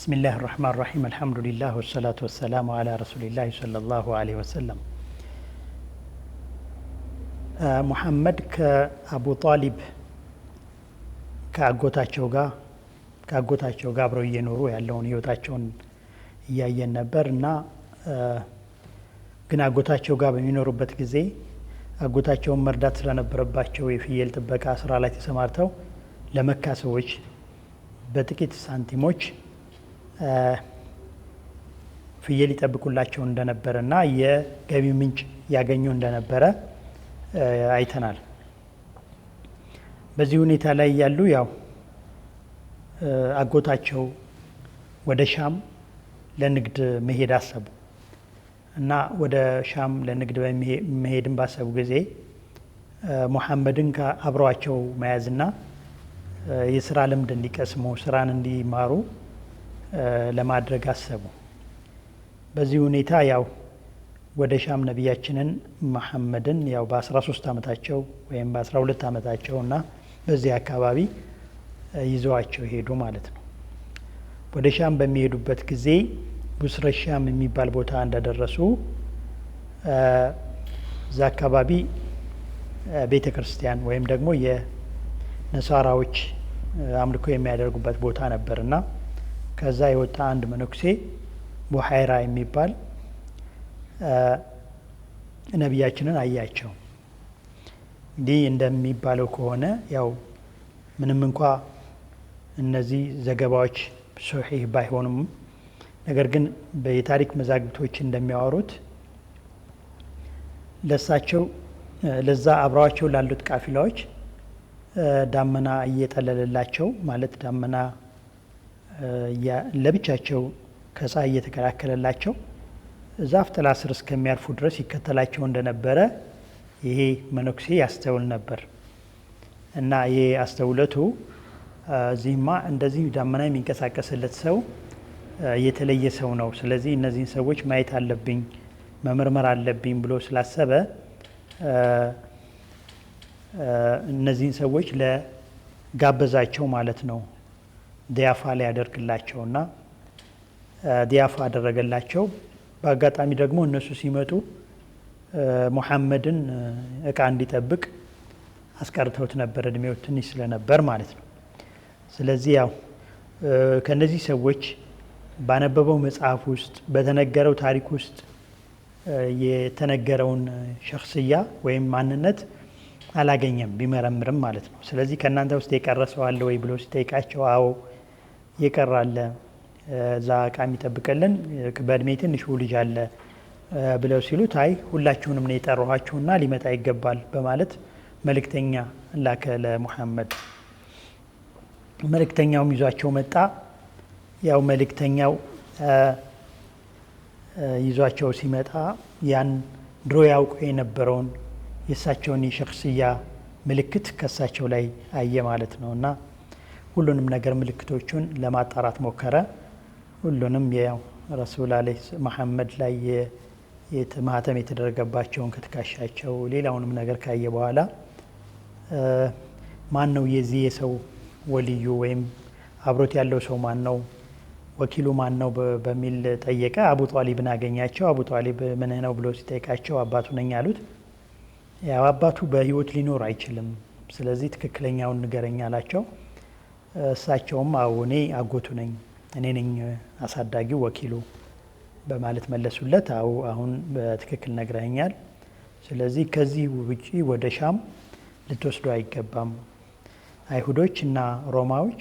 بسم الله الرحمن الرحيم الحمد لله والصلاة والسلام على رسول الله صلى الله عليه وسلم محمد كأبو طالب كأغوتاچو ጋር አብረው እየኖሩ ያለውን ህይወታቸውን እያየን ነበርና ግን አጎታቸው ጋር በሚኖሩበት ጊዜ አጎታቸውን መርዳት ስለነበረባቸው የፍየል ጥበቃ ስራ ላይ ተሰማርተው ለመካ ሰዎች በጥቂት ሳንቲሞች ፍየል ይጠብቁላቸው እንደነበረና የገቢ ምንጭ ያገኙ እንደነበረ አይተናል። በዚህ ሁኔታ ላይ ያሉ ያው አጎታቸው ወደ ሻም ለንግድ መሄድ አሰቡ እና ወደ ሻም ለንግድ መሄድን ባሰቡ ጊዜ ሙሐመድን አብረዋቸው መያዝና የሥራ ልምድ እንዲቀስሙ ስራን እንዲማሩ ለማድረግ አሰቡ። በዚህ ሁኔታ ያው ወደ ሻም ነቢያችንን መሐመድን ያው በ13 ዓመታቸው ወይም በ12 ዓመታቸውና በዚህ አካባቢ ይዘዋቸው ሄዱ ማለት ነው። ወደ ሻም በሚሄዱበት ጊዜ ቡስረ ሻም የሚባል ቦታ እንደደረሱ እዛ አካባቢ ቤተ ክርስቲያን ወይም ደግሞ የነሳራዎች አምልኮ የሚያደርጉበት ቦታ ነበርና ከዛ የወጣ አንድ መነኩሴ ቡሃይራ የሚባል ነቢያችንን አያቸው። እንዲህ እንደሚባለው ከሆነ ያው ምንም እንኳ እነዚህ ዘገባዎች ሶሒህ ባይሆኑም ነገር ግን በየታሪክ መዛግብቶች እንደሚያወሩት ለዛ አብረዋቸው ላሉት ቃፊላዎች ዳመና እየጠለለላቸው ማለት ዳመና ለብቻቸው ከፀሐይ እየተከላከለላቸው ዛፍ ጥላ ስር እስከሚያርፉ ድረስ ይከተላቸው እንደነበረ ይሄ መነኩሴ ያስተውል ነበር እና ይሄ አስተውለቱ እዚህማ እንደዚህ ዳመና የሚንቀሳቀስለት ሰው የተለየ ሰው ነው፣ ስለዚህ እነዚህን ሰዎች ማየት አለብኝ መመርመር አለብኝ ብሎ ስላሰበ እነዚህን ሰዎች ለጋበዛቸው ማለት ነው። ዲያፋ ላይ ያደርግላቸውና ዲያፋ አደረገላቸው። በአጋጣሚ ደግሞ እነሱ ሲመጡ ሙሐመድን እቃ እንዲጠብቅ አስቀርተውት ነበር፣ እድሜው ትንሽ ስለነበር ማለት ነው። ስለዚህ ያው ከነዚህ ሰዎች ባነበበው መጽሐፍ ውስጥ በተነገረው ታሪክ ውስጥ የተነገረውን ሸخصያ ወይም ማንነት አላገኘም ቢመረምርም ማለት ነው። ስለዚህ ከእናንተ ውስጥ የቀረ ሰው አለ ወይ ብሎ ሲጠይቃቸው አዎ የቀረ አለ፣ እዛ እቃ የሚጠብቅልን በእድሜ ትንሹ ልጅ አለ ብለው ሲሉት አይ ሁላችሁንም ነው የጠራኋችሁና ሊመጣ ይገባል በማለት መልእክተኛ ላከ ለሙሐመድ። መልእክተኛውም ይዟቸው መጣ። ያው መልእክተኛው ይዟቸው ሲመጣ ያን ድሮ ያውቁ የነበረውን የእሳቸውን የሸخصያ ምልክት ከእሳቸው ላይ አየ ማለት ነው እና ሁሉንም ነገር ምልክቶቹን ለማጣራት ሞከረ። ሁሉንም ያው ረሱል አለይሂ መሐመድ ላይ ማህተም የተደረገባቸውን ከትከሻቸው ሌላውንም ነገር ካየ በኋላ ማን ነው የዚህ የሰው ወልዩ ወይም አብሮት ያለው ሰው ማን ነው፣ ወኪሉ ማን ነው በሚል ጠየቀ። አቡ ጧሊብን አገኛቸው። አቡ ጧሊብ ምን ነው ብሎ ሲጠይቃቸው አባቱ ነኝ አሉት። ያው አባቱ በህይወት ሊኖር አይችልም፣ ስለዚህ ትክክለኛውን ንገረኝ አላቸው። እሳቸውም አዎ እኔ አጎቱ ነኝ፣ እኔ ነኝ አሳዳጊው ወኪሉ በማለት መለሱለት። አዎ አሁን በትክክል ነግረኛል፣ ስለዚህ ከዚህ ውጪ ወደ ሻም ልትወስዱ አይገባም፣ አይሁዶች እና ሮማዎች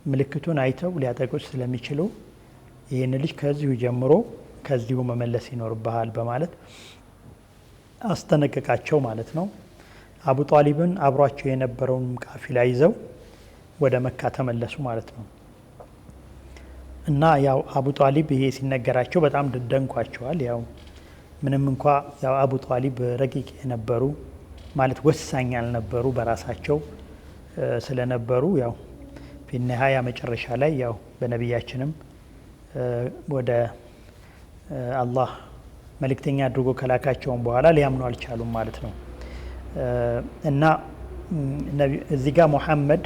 ምልክቱን አይተው ሊያጠቁት ስለሚችሉ ይህን ልጅ ከዚሁ ጀምሮ ከዚሁ መመለስ ይኖርብሃል በማለት አስጠነቀቃቸው ማለት ነው። አቡ ጧሊብን አብሯቸው የነበረውን ቃፊላ ይዘው ወደ መካ ተመለሱ ማለት ነው እና ያው አቡ ጧሊብ ይሄ ሲነገራቸው በጣም ደንቋቸዋል። ያው ምንም እንኳ ያው አቡ ጧሊብ ረቂቅ የነበሩ ማለት ወሳኝ ያልነበሩ በራሳቸው ስለነበሩ ያው ፊነሃያ መጨረሻ ላይ ያው በነቢያችንም ወደ አላህ መልእክተኛ አድርጎ ከላካቸውን በኋላ ሊያምኑ አልቻሉም ማለት ነው እና እዚህ ጋር ሙሐመድ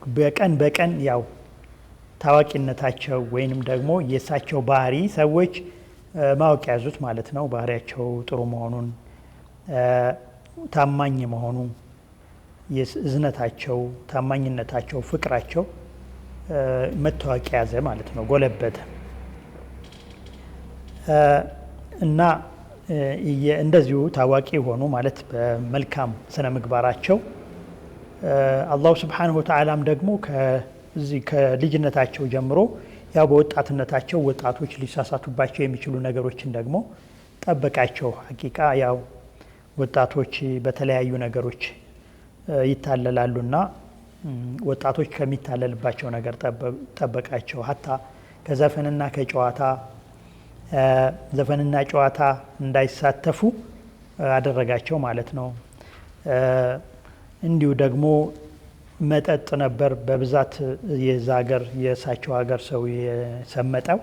በቀን በቀን ያው ታዋቂነታቸው ወይንም ደግሞ የእሳቸው ባህሪ ሰዎች ማወቅ ያዙት ማለት ነው። ባህሪያቸው ጥሩ መሆኑን፣ ታማኝ መሆኑ፣ እዝነታቸው፣ ታማኝነታቸው፣ ፍቅራቸው መታወቅ ያዘ ማለት ነው፣ ጎለበተ እና እንደዚሁ ታዋቂ ሆኑ ማለት በመልካም ስነ ምግባራቸው። አላሁ ስብሓነሁ ወተዓላም ደግሞ ከልጅነታቸው ጀምሮ ያው በወጣትነታቸው ወጣቶች ሊሳሳቱባቸው የሚችሉ ነገሮችን ደግሞ ጠበቃቸው። ሐቂቃ ያው ወጣቶች በተለያዩ ነገሮች ይታለላሉና ወጣቶች ከሚታለልባቸው ነገር ጠበቃቸው። ሀታ ከዘፈንና ከጨዋታ ዘፈንና ጨዋታ እንዳይሳተፉ አደረጋቸው ማለት ነው። እንዲሁ ደግሞ መጠጥ ነበር በብዛት የዛ ሀገር የእሳቸው ሀገር ሰው የሰመጠው።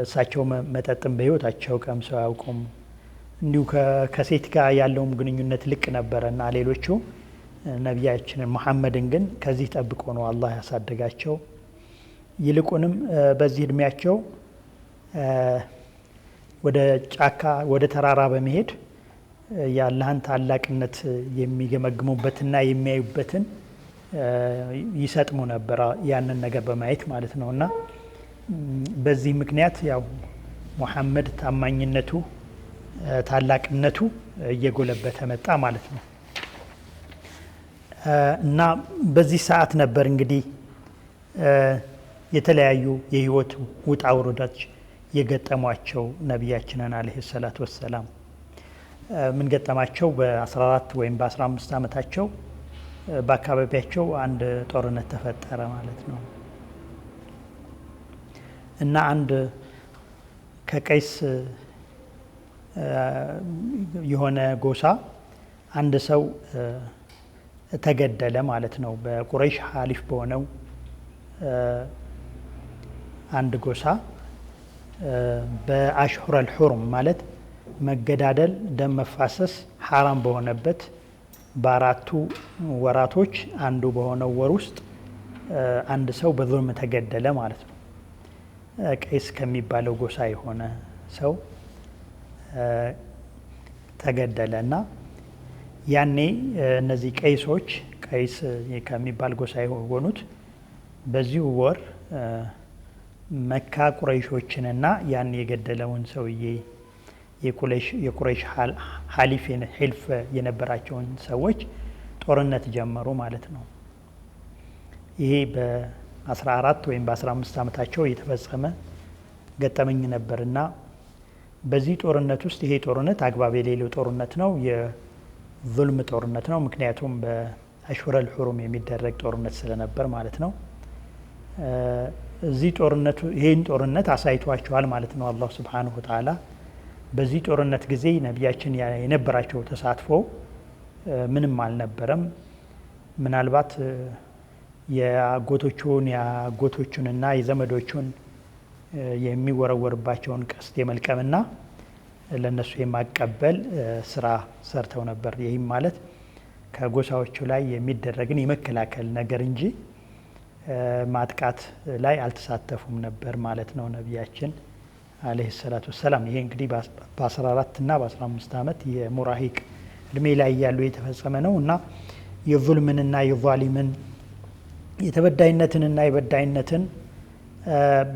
እሳቸው መጠጥን በህይወታቸው ቀምሰው አያውቁም። እንዲሁ ከሴት ጋር ያለውም ግንኙነት ልቅ ነበረ እና ሌሎቹ ነቢያችንን መሐመድን ግን ከዚህ ጠብቆ ነው አላህ ያሳደጋቸው። ይልቁንም በዚህ እድሜያቸው ወደ ጫካ ወደ ተራራ በመሄድ የአላህን ታላቅነት የሚገመግሙበትና የሚያዩበትን ይሰጥሙ ነበር፣ ያንን ነገር በማየት ማለት ነው። እና በዚህ ምክንያት ያው ሙሐመድ ታማኝነቱ ታላቅነቱ እየጎለበተ መጣ ማለት ነው። እና በዚህ ሰዓት ነበር እንግዲህ የተለያዩ የህይወት ውጣ ውረዶች የገጠሟቸው ነቢያችንን አለይሂ ሰላቱ ወሰላም። ምን ገጠማቸው? በ14 ወይም በ15 ዓመታቸው በአካባቢያቸው አንድ ጦርነት ተፈጠረ ማለት ነው። እና አንድ ከቀይስ የሆነ ጎሳ አንድ ሰው ተገደለ ማለት ነው። በቁረይሽ ሐሊፍ በሆነው አንድ ጎሳ በአሽሁረል ሑሩም ማለት መገዳደል፣ ደም መፋሰስ ሐራም በሆነበት በአራቱ ወራቶች አንዱ በሆነው ወር ውስጥ አንድ ሰው በዙልም ተገደለ ማለት ነው። ቀይስ ከሚባለው ጎሳ የሆነ ሰው ተገደለ እና ያኔ እነዚህ ቀይሶች ቀይስ ከሚባል ጎሳ የሆኑት በዚሁ ወር መካ ቁረይሾችንና ያን የገደለውን ሰውዬ የቁረይሽ ሐሊፍ ሒልፍ የነበራቸውን ሰዎች ጦርነት ጀመሩ ማለት ነው። ይሄ በ14 ወይም በ15 ዓመታቸው የተፈጸመ ገጠመኝ ነበርና በዚህ ጦርነት ውስጥ ይሄ ጦርነት አግባብ የሌለው ጦርነት ነው፣ የዙልም ጦርነት ነው። ምክንያቱም በአሽሁረል ሑሩም የሚደረግ ጦርነት ስለነበር ማለት ነው። እዚህ ጦርነቱ ይሄን ጦርነት አሳይቷቸዋል ማለት ነው አላህ ሱብሓነሁ ወተዓላ። በዚህ ጦርነት ጊዜ ነቢያችን የነበራቸው ተሳትፎ ምንም አልነበረም። ምናልባት የአጎቶቹንና የዘመዶቹን የሚወረወርባቸውን ቀስት የመልቀምና ለነሱ የማቀበል ስራ ሰርተው ነበር። ይህም ማለት ከጎሳዎቹ ላይ የሚደረግን የመከላከል ነገር እንጂ ማጥቃት ላይ አልተሳተፉም ነበር ማለት ነው ነቢያችን አለይሂ ሰላቱ ወሰላም። ይሄ እንግዲህ በ14 እና በ15 ዓመት የሙራሂቅ እድሜ ላይ ያሉ የተፈጸመ ነው እና የዙልምንና የዛሊምን የተበዳይነትንና የበዳይነትን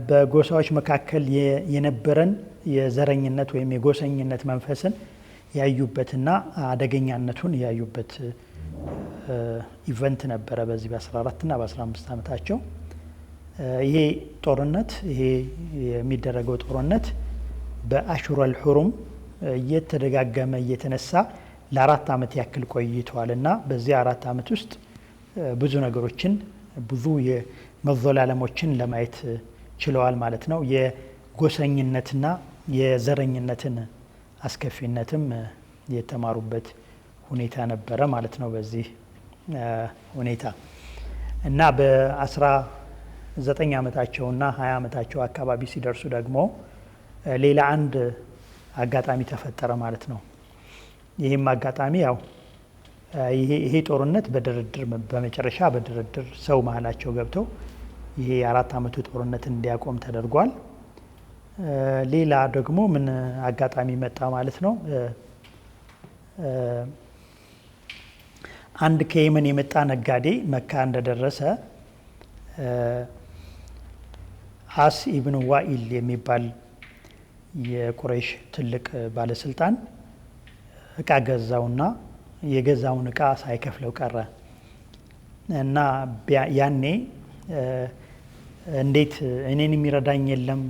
በጎሳዎች መካከል የነበረን የዘረኝነት ወይም የጎሰኝነት መንፈስን ያዩበትና አደገኛነቱን ያዩበት ኢቨንት ነበረ በዚህ በ14 እና በ15 ዓመታቸው። ይሄ ጦርነት ይሄ የሚደረገው ጦርነት በአሽሁረል ሑሩም እየተደጋገመ እየተነሳ ለ4 ዓመት ያክል ቆይተዋል እና በዚህ 4 ዓመት ውስጥ ብዙ ነገሮችን ብዙ የመዘላለሞችን ለማየት ችለዋል ማለት ነው። የጎሰኝነትና የዘረኝነትን አስከፊነትም የተማሩበት ሁኔታ ነበረ ማለት ነው በዚህ ሁኔታ እና በ19 ዓመታቸውና 20 ዓመታቸው አካባቢ ሲደርሱ ደግሞ ሌላ አንድ አጋጣሚ ተፈጠረ ማለት ነው። ይህም አጋጣሚ ያው ይሄ ጦርነት በድርድር በመጨረሻ በድርድር ሰው መሀላቸው ገብተው ይሄ የ4 ዓመቱ ጦርነት እንዲያቆም ተደርጓል። ሌላ ደግሞ ምን አጋጣሚ መጣ ማለት ነው። አንድ ከየመን የመጣ ነጋዴ መካ እንደደረሰ አስ ኢብኑ ዋኢል የሚባል የቁረይሽ ትልቅ ባለስልጣን እቃ ገዛውና የገዛውን እቃ ሳይከፍለው ቀረ እና ያኔ እንዴት እኔን የሚረዳኝ የለም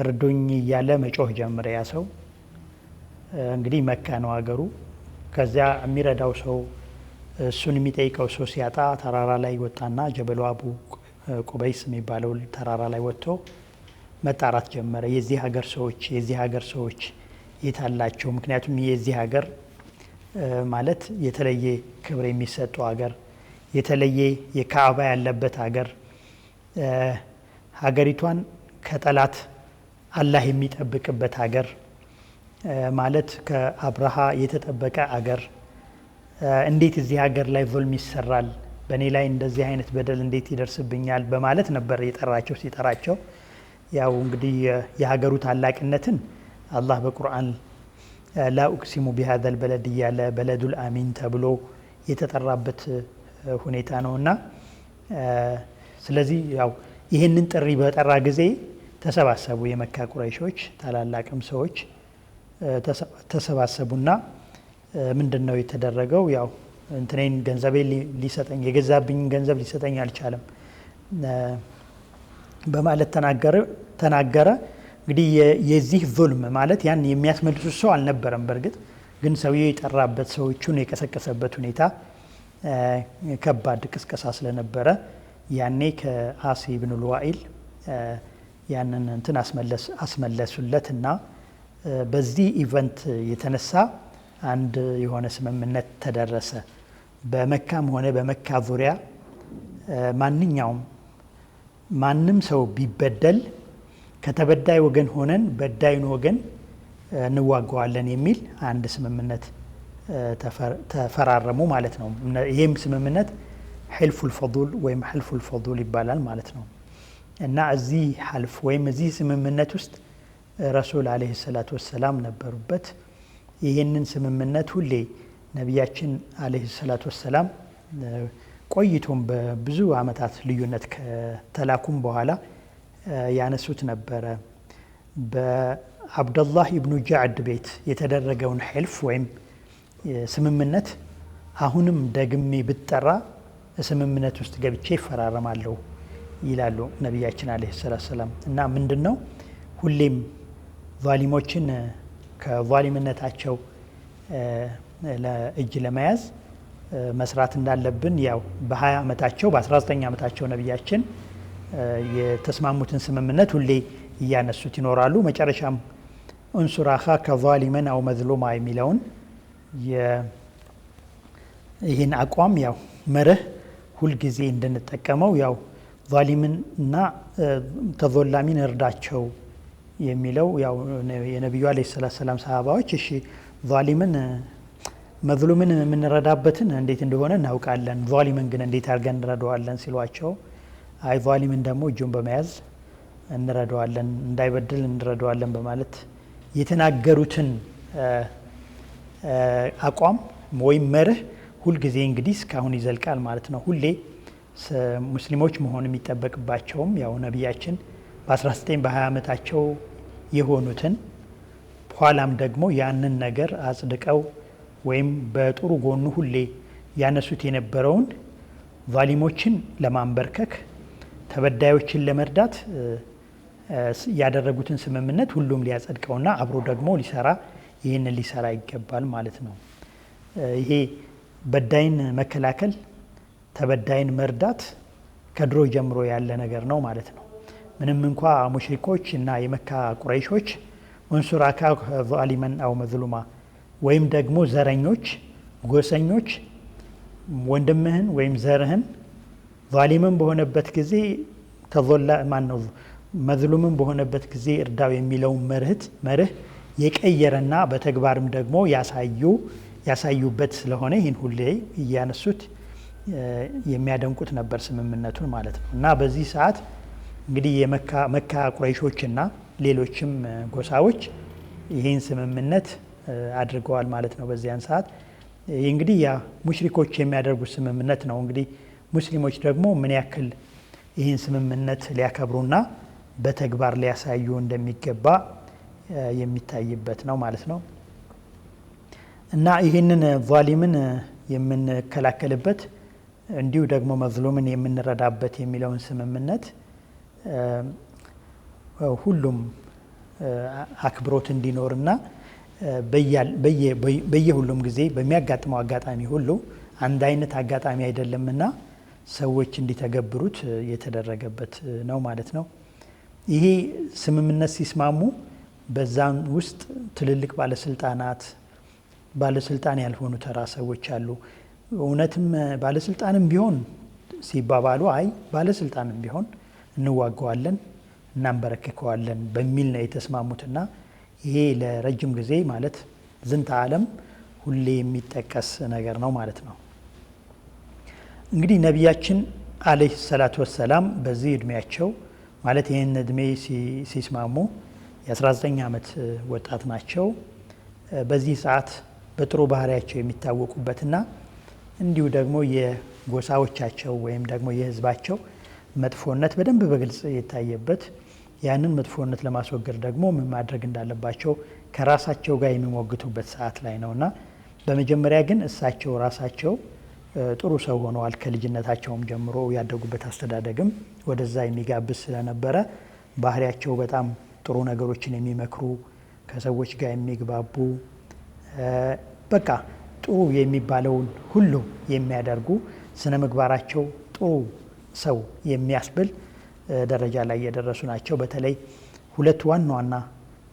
እርዱኝ እያለ መጮህ ጀመረ። ያ ሰው እንግዲህ መካ ነው ሀገሩ። ከዚያ የሚረዳው ሰው እሱን የሚጠይቀው ሰው ሲያጣ ተራራ ላይ ወጣና ጀበሉ አቡ ቁበይስ የሚባለው ተራራ ላይ ወጥቶ መጣራት ጀመረ። የዚህ ሀገር ሰዎች የታላቸው? ምክንያቱም የዚህ ሀገር ማለት የተለየ ክብር የሚሰጠው ሀገር፣ የተለየ የካዕባ ያለበት ሀገር፣ ሀገሪቷን ከጠላት አላህ የሚጠብቅበት ሀገር ማለት ከአብርሃ የተጠበቀ ሀገር፣ እንዴት እዚህ ሀገር ላይ ዙልም ይሰራል? በእኔ ላይ እንደዚህ አይነት በደል እንዴት ይደርስብኛል? በማለት ነበር የጠራቸው። ሲጠራቸው ያው እንግዲህ የሀገሩ ታላቅነትን አላህ በቁርአን ላ ኡቅሲሙ ቢሃዘል በለድ እያለ በለዱል አሚን ተብሎ የተጠራበት ሁኔታ ነውና ስለዚህ ያው ይህንን ጥሪ በጠራ ጊዜ ተሰባሰቡ። የመካ ቁረይሾች ታላላቅም ሰዎች ተሰባሰቡና ምንድን ነው የተደረገው? ያው እንትኔን ገንዘቤ ሊሰጠኝ የገዛብኝን ገንዘብ ሊሰጠኝ አልቻለም በማለት ተናገረ። እንግዲህ የዚህ ዙልም ማለት ያን የሚያስመልሱት ሰው አልነበረም። በእርግጥ ግን ሰውየው የጠራበት ሰዎቹን የቀሰቀሰበት ሁኔታ ከባድ ቅስቀሳ ስለነበረ ያኔ ከአስ ኢብኑ ዋኢል ያንን እንትን አስመለሱለት እና በዚህ ኢቨንት የተነሳ አንድ የሆነ ስምምነት ተደረሰ። በመካም ሆነ በመካ ዙሪያ ማንም ሰው ቢበደል ከተበዳይ ወገን ሆነን በዳይን ወገን እንዋጋዋለን የሚል አንድ ስምምነት ተፈራረሙ ማለት ነው። ይህም ስምምነት ሕልፉል ፈዱል ወይም ሕልፉል ፈዱል ይባላል ማለት ነው። እና እዚህ ሐልፍ ወይም እዚህ ስምምነት ውስጥ ረሱል አለይሂ ሰላቱ ወሰላም ነበሩበት። ይህንን ስምምነት ሁሌ ነቢያችን አለይሂ ሰላቱ ወሰላም ቆይቶም በብዙ ዓመታት ልዩነት ከተላኩም በኋላ ያነሱት ነበረ። በአብደላህ ኢብኑ ጃዕድ ቤት የተደረገውን ሕልፍ ወይም ስምምነት አሁንም ደግሜ ብጠራ ስምምነት ውስጥ ገብቼ ይፈራረማለሁ ይላሉ ነቢያችን አለይሂ ሰላቱ ወሰላም። እና ምንድን ነው ሁሌም ዛሊሞችን ከዛሊምነታቸው እጅ ለመያዝ መስራት እንዳለብን ያው በ20 ዓመታቸው በ19 ዓመታቸው ነቢያችን የተስማሙትን ስምምነት ሁሌ እያነሱት ይኖራሉ። መጨረሻም እንሱር አኻከ ዛሊመን አው መዝሉማ የሚለውን ይህን አቋም ያው መርህ ሁልጊዜ እንድንጠቀመው ያው ዛሊምን እና ተዞላሚን እርዳቸው የሚለው ያው የነቢዩ አለይሂ ሰላቱ ሰላም ሰሃባዎች እሺ ዛሊምን መዝሉምን የምንረዳበትን እንዴት እንደሆነ እናውቃለን፣ ዛሊምን ግን እንዴት አድርገን እንረዳዋለን ሲሏቸው አይ ዛሊምን ደግሞ እጁን በመያዝ እንረዳዋለን፣ እንዳይበድል እንረዳዋለን በማለት የተናገሩትን አቋም ወይም መርህ ሁልጊዜ እንግዲህ እስካሁን ይዘልቃል ማለት ነው። ሁሌ ሙስሊሞች መሆን የሚጠበቅባቸውም ያው ነቢያችን በ19 በ20 ዓመታቸው የሆኑትን ኋላም ደግሞ ያንን ነገር አጽድቀው ወይም በጥሩ ጎኑ ሁሌ ያነሱት የነበረውን ዛሊሞችን ለማንበርከክ ተበዳዮችን ለመርዳት ያደረጉትን ስምምነት ሁሉም ሊያጸድቀውና አብሮ ደግሞ ይህንን ሊሰራ ይገባል ማለት ነው። ይሄ በዳይን መከላከል ተበዳይን መርዳት ከድሮ ጀምሮ ያለ ነገር ነው ማለት ነው። ምንም እንኳ ሙሽሪኮች እና የመካ ቁረይሾች እንሱር አኻከ ዛሊመን አው መዝሉማ ወይም ደግሞ ዘረኞች ጎሰኞች ወንድምህን ወይም ዘርህን ዛሊምን በሆነበት ጊዜ መዝሉምን በሆነበት ጊዜ እርዳው የሚለውን መርህ የቀየረና በተግባርም ደግሞ ያሳዩ ያሳዩበት ስለሆነ ይህን ሁሌ እያነሱት የሚያደንቁት ነበር ስምምነቱን ማለት ነው። እና በዚህ ሰዓት እንግዲህ የመካ ቁረይሾችና ሌሎችም ጎሳዎች ይህን ስምምነት አድርገዋል ማለት ነው። በዚያን ሰዓት ይህ እንግዲህ ያ ሙሽሪኮች የሚያደርጉት ስምምነት ነው። እንግዲህ ሙስሊሞች ደግሞ ምን ያክል ይህን ስምምነት ሊያከብሩና በተግባር ሊያሳዩ እንደሚገባ የሚታይበት ነው ማለት ነው። እና ይህንን ዛሊምን የምንከላከልበት እንዲሁ ደግሞ መዝሉምን የምንረዳበት የሚለውን ስምምነት ሁሉም አክብሮት እንዲኖርና በየሁሉም ጊዜ በሚያጋጥመው አጋጣሚ ሁሉ አንድ አይነት አጋጣሚ አይደለምና ሰዎች እንዲተገብሩት የተደረገበት ነው ማለት ነው። ይሄ ስምምነት ሲስማሙ በዛም ውስጥ ትልልቅ ባለስልጣን ያልሆኑ ተራ ሰዎች አሉ። እውነትም ባለስልጣንም ቢሆን ሲባባሉ አይ ባለስልጣንም ቢሆን እንዋገዋለን እናንበረክከዋለን በሚል ነው የተስማሙትና ይሄ ለረጅም ጊዜ ማለት ዝንተ ዓለም ሁሌ የሚጠቀስ ነገር ነው ማለት ነው። እንግዲህ ነቢያችን አለይሂ ሰላቱ ወሰላም በዚህ እድሜያቸው ማለት ይህን እድሜ ሲስማሙ የ19 ዓመት ወጣት ናቸው። በዚህ ሰዓት በጥሩ ባህሪያቸው የሚታወቁበትና እንዲሁ ደግሞ የጎሳዎቻቸው ወይም ደግሞ የህዝባቸው መጥፎነት በደንብ በግልጽ የታየበት ያንን መጥፎነት ለማስወገድ ደግሞ ምን ማድረግ እንዳለባቸው ከራሳቸው ጋር የሚሞግቱበት ሰዓት ላይ ነውና በመጀመሪያ ግን እሳቸው ራሳቸው ጥሩ ሰው ሆነዋል። ከልጅነታቸውም ጀምሮ ያደጉበት አስተዳደግም ወደዛ የሚጋብዝ ስለነበረ ባህሪያቸው በጣም ጥሩ ነገሮችን የሚመክሩ ከሰዎች ጋር የሚግባቡ በቃ ጥሩ የሚባለውን ሁሉ የሚያደርጉ ስነ ምግባራቸው ጥሩ ሰው የሚያስብል ደረጃ ላይ የደረሱ ናቸው። በተለይ ሁለት ዋና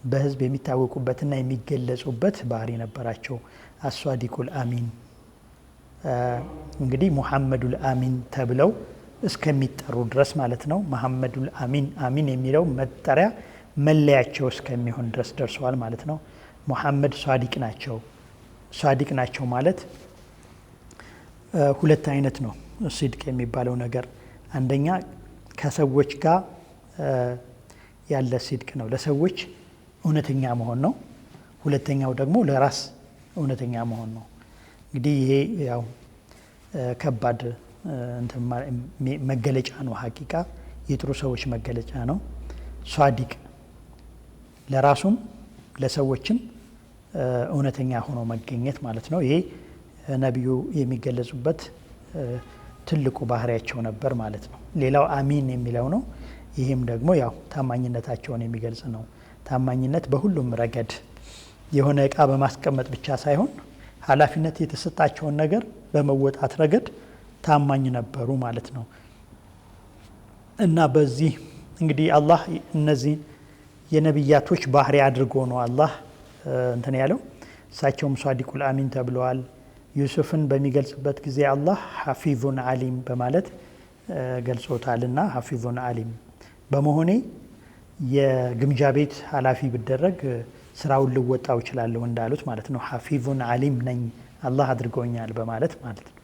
በህዝብ የሚታወቁበትና የሚገለጹበት ባህሪ ነበራቸው። አሷዲቁል አሚን እንግዲህ ሙሐመዱል አሚን ተብለው እስከሚጠሩ ድረስ ማለት ነው። መሐመዱል አሚን የሚለው መጠሪያ መለያቸው እስከሚሆን ድረስ ደርሰዋል ማለት ነው። ሙሐመድ ሷዲቅ ናቸው ማለት ሁለት አይነት ነው ሲድቅ የሚባለው ነገር። አንደኛ ከሰዎች ጋር ያለ ሲድቅ ነው፣ ለሰዎች እውነተኛ መሆን ነው። ሁለተኛው ደግሞ ለራስ እውነተኛ መሆን ነው። እንግዲህ ይሄ ያው ከባድ መገለጫ ነው። ሀቂቃ የጥሩ ሰዎች መገለጫ ነው። ሷዲቅ ለራሱም ለሰዎችም እውነተኛ ሆኖ መገኘት ማለት ነው። ይሄ ነቢዩ የሚገለጹበት ትልቁ ባህሪያቸው ነበር ማለት ነው። ሌላው አሚን የሚለው ነው። ይህም ደግሞ ያው ታማኝነታቸውን የሚገልጽ ነው። ታማኝነት በሁሉም ረገድ የሆነ እቃ በማስቀመጥ ብቻ ሳይሆን ኃላፊነት የተሰጣቸውን ነገር በመወጣት ረገድ ታማኝ ነበሩ ማለት ነው። እና በዚህ እንግዲህ አላህ እነዚህ የነቢያቶች ባህሪ አድርጎ ነው አላህ እንትን ያለው። እሳቸውም ሷዲቁል አሚን ተብለዋል። ዩሱፍን በሚገልጽበት ጊዜ አላህ ሐፊዙን አሊም በማለት ገልጾታልና ሐፊዙን አሊም በመሆኔ የግምጃ ቤት ኃላፊ ብደረግ ስራውን ልወጣው እችላለሁ እንዳሉት ማለት ነው። ሐፊዙን አሊም ነኝ አላህ አድርጎኛል በማለት ማለት ነው።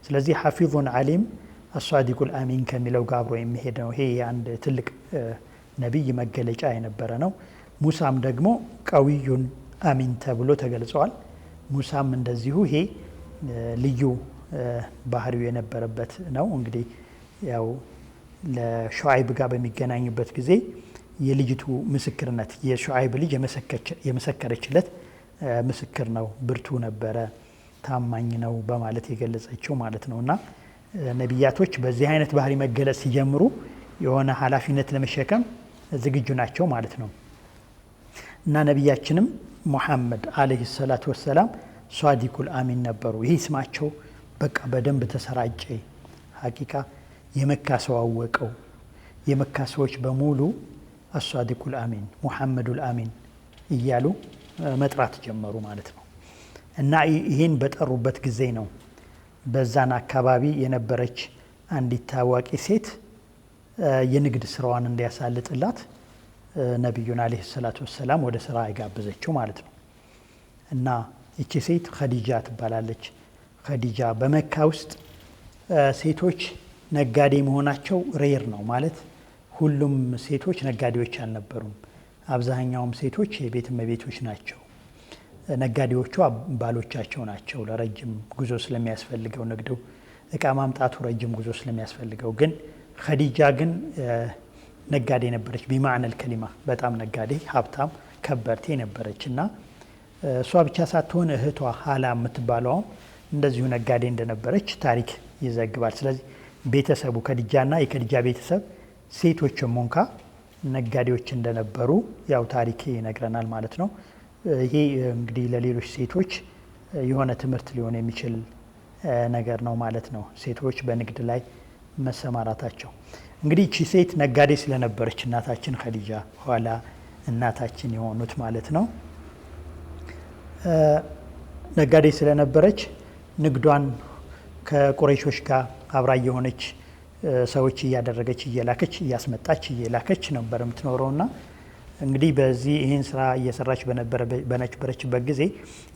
ስለዚህ ሐፊዙን አሊም አሷዲቁል አሚን ከሚለው ጋር አብሮ የሚሄድ ነው። ይሄ አንድ ትልቅ ነቢይ መገለጫ የነበረ ነው። ሙሳም ደግሞ ቀዊዩን አሚን ተብሎ ተገልጸዋል። ሙሳም እንደዚሁ ይሄ ልዩ ባህሪው የነበረበት ነው። እንግዲህ ያው ለሹዓይብ ጋር በሚገናኝበት ጊዜ የልጅቱ ምስክርነት የሹዓይብ ልጅ የመሰከረችለት ምስክር ነው። ብርቱ ነበረ፣ ታማኝ ነው በማለት የገለጸችው ማለት ነው። እና ነቢያቶች በዚህ አይነት ባህሪ መገለጽ ሲጀምሩ የሆነ ኃላፊነት ለመሸከም ዝግጁ ናቸው ማለት ነው። እና ነቢያችንም ሙሐመድ አለይሂ ሰላቱ ወሰላም ሷዲቁል አሚን ነበሩ። ይህ ስማቸው በቃ በደንብ ተሰራጨ። ሀቂቃ የመካ ሰው አወቀው። የመካ ሰዎች በሙሉ አሷዲቁል አሚን ሙሐመዱል አሚን እያሉ መጥራት ጀመሩ ማለት ነው። እና ይህን በጠሩበት ጊዜ ነው በዛን አካባቢ የነበረች አንዲት ታዋቂ ሴት የንግድ ስራዋን እንዲያሳልጥላት ነቢዩን አለይሂ ሰላቱ ወሰላም ወደ ስራ አይጋብዘችው ማለት ነው። እና ይቺ ሴት ኸዲጃ ትባላለች። ኸዲጃ በመካ ውስጥ ሴቶች ነጋዴ መሆናቸው ሬር ነው ማለት ሁሉም ሴቶች ነጋዴዎች አልነበሩም። አብዛኛውም ሴቶች የቤት እመቤቶች ናቸው። ነጋዴዎቹ ባሎቻቸው ናቸው። ለረጅም ጉዞ ስለሚያስፈልገው ንግዱ እቃ ማምጣቱ ረጅም ጉዞ ስለሚያስፈልገው፣ ግን ኸዲጃ ግን ነጋዴ ነበረች። ቢማዕነል ከሊማ በጣም ነጋዴ፣ ሀብታም፣ ከበርቴ ነበረች እና እሷ ብቻ ሳትሆን እህቷ ሀላ የምትባለውም እንደዚሁ ነጋዴ እንደነበረች ታሪክ ይዘግባል። ስለዚህ ቤተሰቡ ኸዲጃና የኸዲጃ ቤተሰብ ሴቶችም እንኳ ነጋዴዎች እንደነበሩ ያው ታሪክ ይነግረናል ማለት ነው። ይሄ እንግዲህ ለሌሎች ሴቶች የሆነ ትምህርት ሊሆን የሚችል ነገር ነው ማለት ነው። ሴቶች በንግድ ላይ መሰማራታቸው እንግዲህ እቺ ሴት ነጋዴ ስለነበረች እናታችን ኸዲጃ ኋላ እናታችን የሆኑት ማለት ነው ነጋዴ ስለነበረች ንግዷን ከቁረይሾች ጋር አብራ የሆነች ሰዎች እያደረገች እየላከች እያስመጣች እየላከች ነበር የምትኖረውና እንግዲህ በዚህ ይህን ስራ እየሰራች በነበረችበት ጊዜ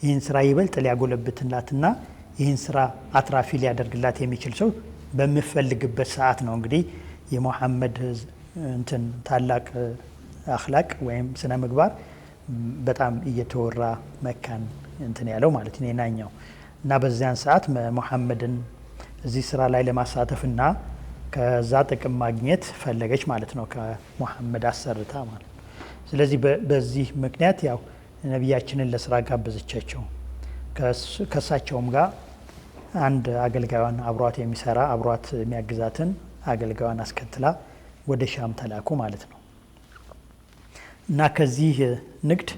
ይህን ስራ ይበልጥ ሊያጎለብትላትና ይህን ስራ አትራፊ ሊያደርግላት የሚችል ሰው በሚፈልግበት ሰዓት ነው እንግዲህ የሙሐመድ እንትን ታላቅ አኽላቅ ወይም ስነ ምግባር በጣም እየተወራ መካን እንትን ያለው ማለት ነው ናኛው እና በዚያን ሰዓት ሙሐመድን እዚህ ስራ ላይ ለማሳተፍና ከዛ ጥቅም ማግኘት ፈለገች ማለት ነው ከሙሐመድ አሰርታ ማለት ነው። ስለዚህ በዚህ ምክንያት ያው ነቢያችንን ለስራ ጋበዘቻቸው። ከሳቸውም ጋር አንድ አገልጋዩን አብሯት የሚሰራ አብሯት የሚያግዛትን አገልጋዩን አስከትላ ወደ ሻም ተላኩ ማለት ነው እና ከዚህ ንግድ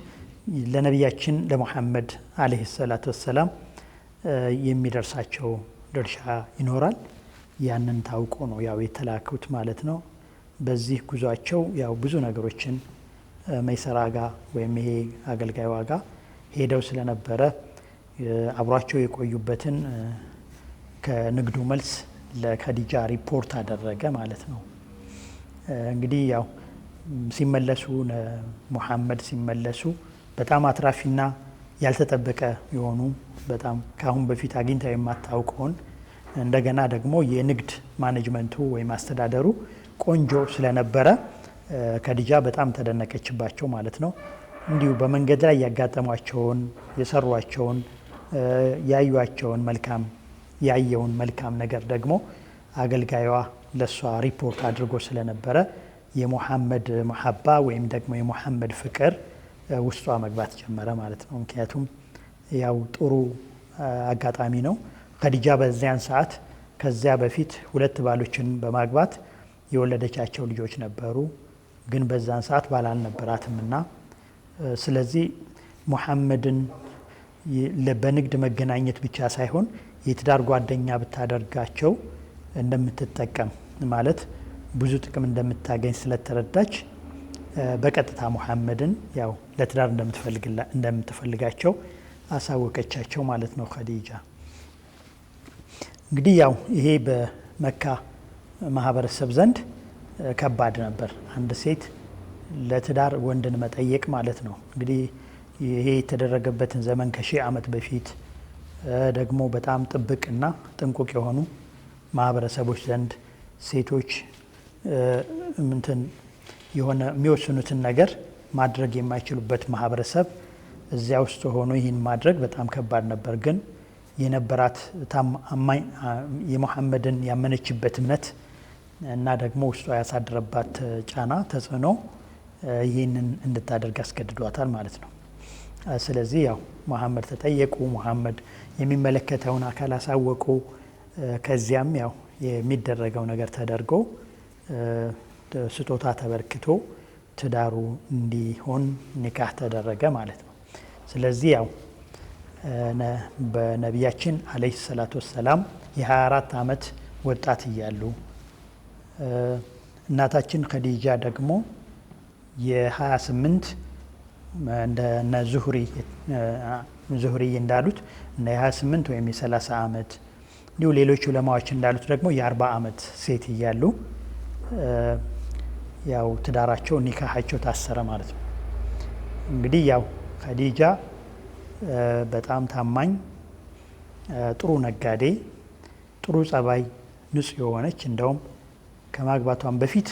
ለነቢያችን ለሙሐመድ አለይሂ ሰላቱ ወሰላም የሚደርሳቸው ድርሻ ይኖራል። ያንን ታውቆ ነው ያው የተላኩት ማለት ነው። በዚህ ጉዟቸው ያው ብዙ ነገሮችን መይሰራ ጋር ወይም ይሄ አገልጋዩ ጋር ሄደው ስለነበረ አብሯቸው የቆዩበትን ከንግዱ መልስ ለኸዲጃ ሪፖርት አደረገ ማለት ነው። እንግዲህ ያው ሲመለሱ ሙሐመድ ሲመለሱ በጣም አትራፊና ያልተጠበቀ የሆኑ በጣም ካሁን በፊት አግኝታ የማታውቀውን እንደገና ደግሞ የንግድ ማኔጅመንቱ ወይም አስተዳደሩ ቆንጆ ስለነበረ ኸዲጃ በጣም ተደነቀችባቸው ማለት ነው። እንዲሁ በመንገድ ላይ ያጋጠሟቸውን የሰሯቸውን ያዩቸውን ያየውን መልካም ነገር ደግሞ አገልጋዩዋ ለሷ ሪፖርት አድርጎ ስለነበረ የሙሐመድ መሐባ ወይም ደግሞ የሙሐመድ ፍቅር ውስጧ መግባት ጀመረ ማለት ነው። ምክንያቱም ያው ጥሩ አጋጣሚ ነው። ኸዲጃ በዚያን ሰዓት ከዚያ በፊት 2 ባሎችን በማግባት የወለደቻቸው ልጆች ነበሩ፣ ግን በዛን ሰዓት ባል አልነበራትምና ስለዚህ ሙሐመድን በንግድ መገናኘት ብቻ ሳይሆን የትዳር ጓደኛ ብታደርጋቸው እንደምትጠቀም ማለት ብዙ ጥቅም እንደምታገኝ ስለተረዳች በቀጥታ ሙሐመድን ያው ለትዳር እንደምትፈልጋቸው አሳወቀቻቸው ማለት ነው ኸዲጃ። እንግዲህ ያው ይሄ በመካ ማህበረሰብ ዘንድ ከባድ ነበር፣ አንድ ሴት ለትዳር ወንድን መጠየቅ ማለት ነው። እንግዲህ ይሄ የተደረገበትን ዘመን ከ1000 ዓመት በፊት ደግሞ በጣም ጥብቅና ጥንቁቅ የሆኑ ማህበረሰቦች ዘንድ ሴቶች የሆነ የሚወስኑትን ነገር ማድረግ የማይችሉበት ማህበረሰብ እዚያ ውስጥ ሆኖ ይህን ማድረግ በጣም ከባድ ነበር። ግን የነበራት የሙሐመድን ያመነችበት እምነት እና ደግሞ ውስጧ ያሳደረባት ጫና ተጽዕኖ ይህንን እንድታደርግ አስገድዷታል ማለት ነው። ስለዚህ ያው ሙሐመድ ተጠየቁ፣ ሙሐመድ የሚመለከተውን አካል አሳወቁ። ከዚያም ያው የሚደረገው ነገር ተደርጎ ስጦታ ተበርክቶ ትዳሩ እንዲሆን ኒካህ ተደረገ ማለት ነው። ስለዚህ ያው በነቢያችን አለይሂ ሰላቱ ወሰላም የ24 ዓመት ወጣት እያሉ እናታችን ኸዲጃ ደግሞ የ28 እንደነ ዙሁሪ እንዳሉት እና የ28 ወይም የ30 ዓመት እንዲሁ ሌሎች ዑለማዎች እንዳሉት ደግሞ የ40 ዓመት ሴት እያሉ ያው ትዳራቸው ኒካሃቸው ታሰረ ማለት ነው። እንግዲህ ያው ኸዲጃ በጣም ታማኝ ጥሩ ነጋዴ፣ ጥሩ ጸባይ፣ ንጹህ የሆነች እንደውም ከማግባቷን በፊት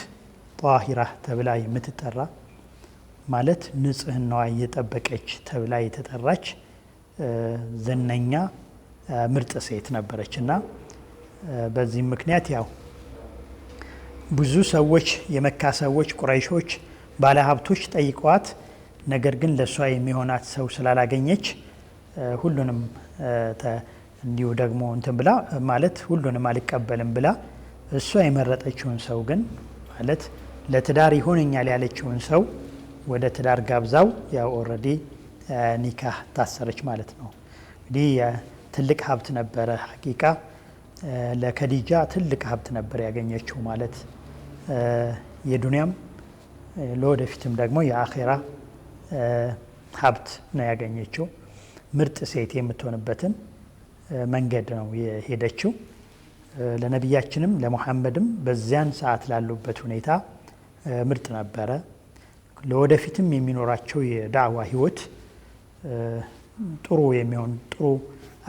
ጧሂራ ተብላ የምትጠራ ማለት ንጽህናዋ እየጠበቀች ተብላ የተጠራች ዝነኛ ምርጥ ሴት ነበረች እና በዚህ ምክንያት ያው ብዙ ሰዎች የመካ ሰዎች ቁረይሾች ባለሀብቶች ጠይቀዋት፣ ነገር ግን ለሷ የሚሆናት ሰው ስላላገኘች ሁሉንም እንዲሁ ደግሞ እንትን ብላ ማለት ሁሉንም አልቀበልም ብላ እሷ የመረጠችውን ሰው ግን ማለት ለትዳር ይሆነኛል ያለችውን ሰው ወደ ትዳር ጋብዛው ያው ኦልሬዲ ኒካህ ታሰረች ማለት ነው። እንግዲህ ትልቅ ሀብት ነበረ ሐቂቃ ለከዲጃ ትልቅ ሀብት ነበር ያገኘችው ማለት የዱንያም ለወደፊትም ደግሞ የአኺራ ሀብት ነው ያገኘችው። ምርጥ ሴት የምትሆንበትን መንገድ ነው የሄደችው። ለነቢያችንም ለሙሐመድም በዚያን ሰዓት ላሉበት ሁኔታ ምርጥ ነበረ። ለወደፊትም የሚኖራቸው የዳዕዋ ህይወት ጥሩ የሚሆን ጥሩ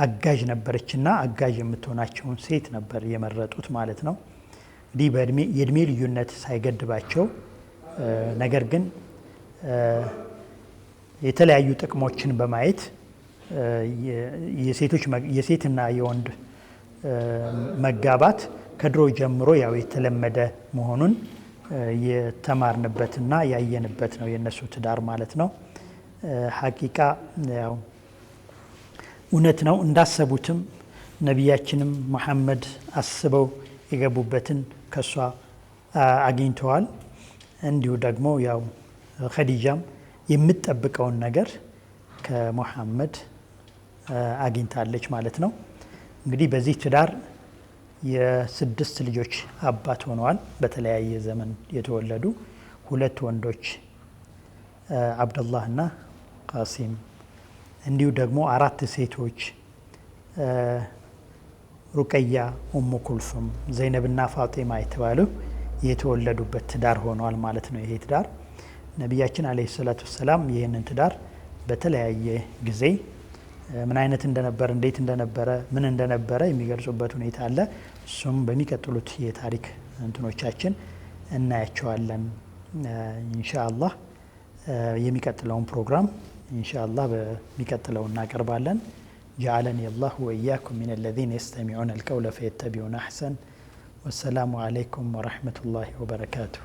አጋዥ ነበረችና አጋዥ የምትሆናቸውን ሴት ነበር የመረጡት ማለት ነው። እንዲህ የእድሜ ልዩነት ሳይገድባቸው ነገር ግን የተለያዩ ጥቅሞችን በማየት የሴትና የወንድ መጋባት ከድሮ ጀምሮ ያው የተለመደ መሆኑን የተማርንበትና ያየንበት ነው የነሱ ትዳር ማለት ነው። ሐቂቃ ያው እውነት ነው እንዳሰቡትም ነቢያችንም መሐመድ አስበው የገቡበትን ከሷ አግኝተዋል። እንዲሁ ደግሞ ያው ኸዲጃም የምትጠብቀውን ነገር ከሙሐመድ አግኝታለች ማለት ነው። እንግዲህ በዚህ ትዳር የ6 ልጆች አባት ሆነዋል። በተለያየ ዘመን የተወለዱ 2 ወንዶች አብደላህ እና ቃሲም፣ እንዲሁ ደግሞ 4 ሴቶች ሩቀያ፣ ኡሙ ኩልሱም፣ ዘይነብና ፋጢማ የተባሉ የተወለዱበት ትዳር ሆነዋል ማለት ነው። ይሄ ትዳር ነቢያችን አለይሂ ሰላቱ ወሰላም ይህንን ትዳር በተለያየ ጊዜ ምን አይነት እንደነበረ እንዴት እንደነበረ ምን እንደነበረ የሚገልጹበት ሁኔታ አለ። እሱም በሚቀጥሉት የታሪክ እንትኖቻችን እናያቸዋለን ኢንሻአላህ። የሚቀጥለውን ፕሮግራም ኢንሻአላህ በሚቀጥለው እናቀርባለን። جعلني الله وإياكم من الذين يستمعون القول فيتبعون أحسن. والسلام عليكم ورحمة الله وبركاته.